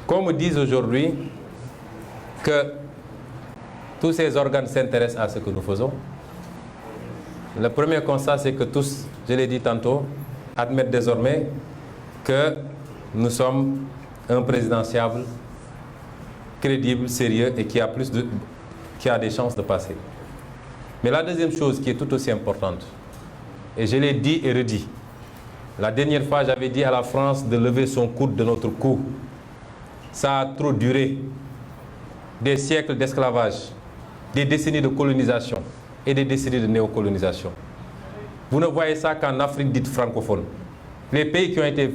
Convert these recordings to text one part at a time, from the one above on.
Qu'on me dise aujourd'hui que tous ces organes s'intéressent à ce que nous faisons, le premier constat, c'est que tous, je l'ai dit tantôt, admettent désormais que nous sommes un présidentiable crédible, sérieux et qui a des chances de passer. Mais la deuxième chose qui est tout aussi importante, et je l'ai dit et redit, la dernière fois j'avais dit à la France de lever son coude de notre cou. Ça a trop duré. Des siècles d'esclavage, des décennies de colonisation et des décennies de néocolonisation. Vous ne voyez ça qu'en Afrique dite francophone. Les pays qui ont été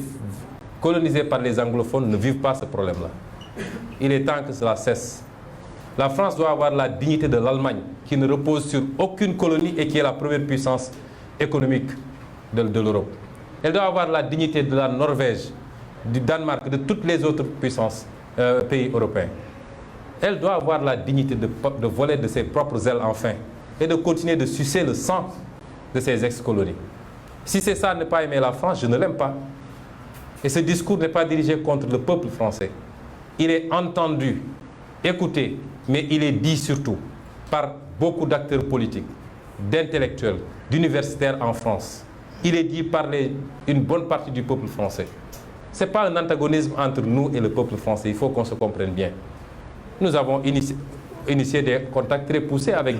colonisés par les anglophones ne vivent pas ce problème-là. Il est temps que cela cesse. La France doit avoir la dignité de l'Allemagne, qui ne repose sur aucune colonie et qui est la première puissance économique de l'Europe. Elle doit avoir la dignité de la Norvège, du Danemark, de toutes les autres puissances pays européens. Elle doit avoir la dignité de voler de ses propres ailes enfin et de continuer de sucer le sang de ses ex-colonies. Si c'est ça, ne pas aimer la France, je ne l'aime pas. Et ce discours n'est pas dirigé contre le peuple français. Il est entendu, écouté, mais il est dit surtout par beaucoup d'acteurs politiques, d'intellectuels, d'universitaires en France. Il est dit par une bonne partie du peuple français. Ce n'est pas un antagonisme entre nous et le peuple français, il faut qu'on se comprenne bien. Nous avons initié des contacts très poussés avec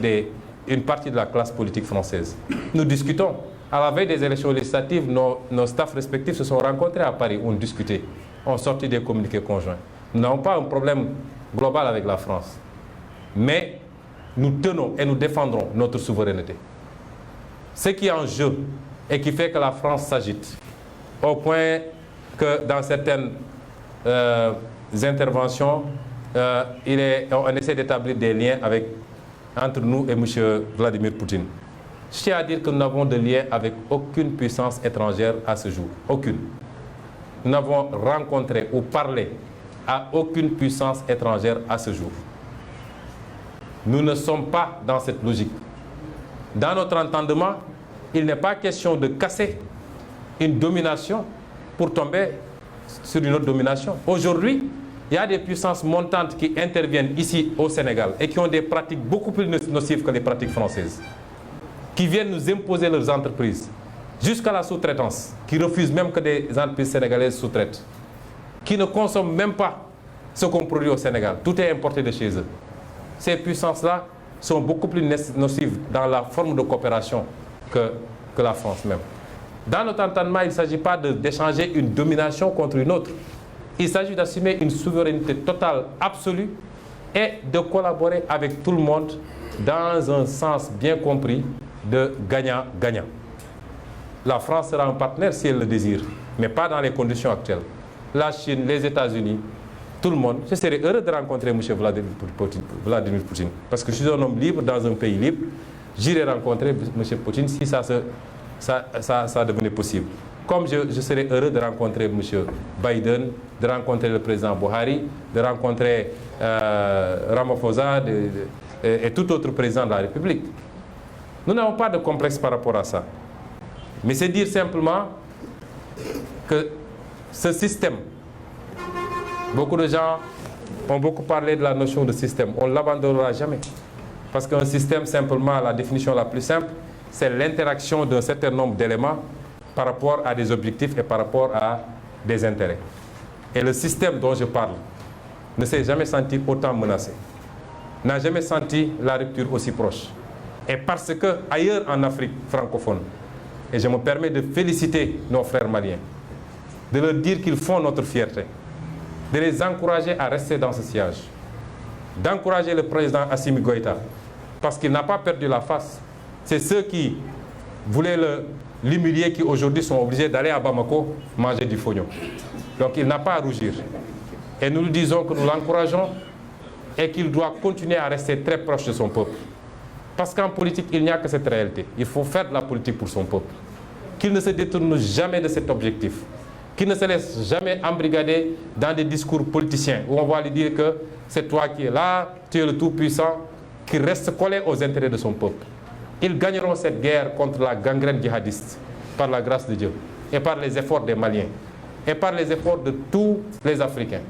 une partie de la classe politique française. Nous discutons. À la veille des élections législatives, nos staffs respectifs se sont rencontrés à Paris, ont discuté, ont sorti des communiqués conjoints. Nous n'avons pas un problème global avec la France. Mais nous tenons et nous défendrons notre souveraineté. Ce qui est en jeu et qui fait que la France s'agite, au point que dans certaines interventions, on essaie d'établir des liens entre nous et M. Vladimir Poutine. Je tiens à dire que nous n'avons de lien avec aucune puissance étrangère à ce jour. Aucune. Nous n'avons rencontré ou parlé à aucune puissance étrangère à ce jour. Nous ne sommes pas dans cette logique. Dans notre entendement, il n'est pas question de casser une domination pour tomber sur une autre domination. Aujourd'hui, il y a des puissances montantes qui interviennent ici au Sénégal et qui ont des pratiques beaucoup plus nocives que les pratiques françaises, qui viennent nous imposer leurs entreprises, jusqu'à la sous-traitance, qui refusent même que des entreprises sénégalaises sous-traitent, qui ne consomment même pas ce qu'on produit au Sénégal. Tout est importé de chez eux. Ces puissances-là sont beaucoup plus nocives dans la forme de coopération que la France même. Dans notre entendement, il ne s'agit pas d'échanger une domination contre une autre. Il s'agit d'assumer une souveraineté totale, absolue, et de collaborer avec tout le monde dans un sens bien compris de gagnant-gagnant. La France sera un partenaire si elle le désire, mais pas dans les conditions actuelles. La Chine, les États-Unis, tout le monde. Je serais heureux de rencontrer M. Vladimir Poutine, parce que je suis un homme libre dans un pays libre. J'irai rencontrer M. Poutine si ça devenait possible. Comme je serais heureux de rencontrer M. Biden, de rencontrer le président Buhari, de rencontrer Ramaphosa et tout autre président de la République. Nous n'avons pas de complexe par rapport à ça. Mais c'est dire simplement que ce système, beaucoup de gens ont beaucoup parlé de la notion de système. On ne l'abandonnera jamais. Parce qu'un système, simplement, la définition la plus simple, c'est l'interaction d'un certain nombre d'éléments par rapport à des objectifs et par rapport à des intérêts. Et le système dont je parle ne s'est jamais senti autant menacé, n'a jamais senti la rupture aussi proche. Et parce que ailleurs en Afrique francophone, et je me permets de féliciter nos frères maliens, de leur dire qu'ils font notre fierté, de les encourager à rester dans ce siège, d'encourager le président Assimi Goïta, parce qu'il n'a pas perdu la face. C'est ceux qui voulaient l'humilier qui aujourd'hui sont obligés d'aller à Bamako manger du fognon. Donc il n'a pas à rougir. Et nous lui disons que nous l'encourageons et qu'il doit continuer à rester très proche de son peuple. Parce qu'en politique, il n'y a que cette réalité. Il faut faire de la politique pour son peuple. Qu'il ne se détourne jamais de cet objectif. Qu'il ne se laisse jamais embrigader dans des discours politiciens où on va lui dire que c'est toi qui es là, tu es le tout-puissant, qu'il reste collé aux intérêts de son peuple. Ils gagneront cette guerre contre la gangrène djihadiste par la grâce de Dieu et par les efforts des Maliens et par les efforts de tous les Africains.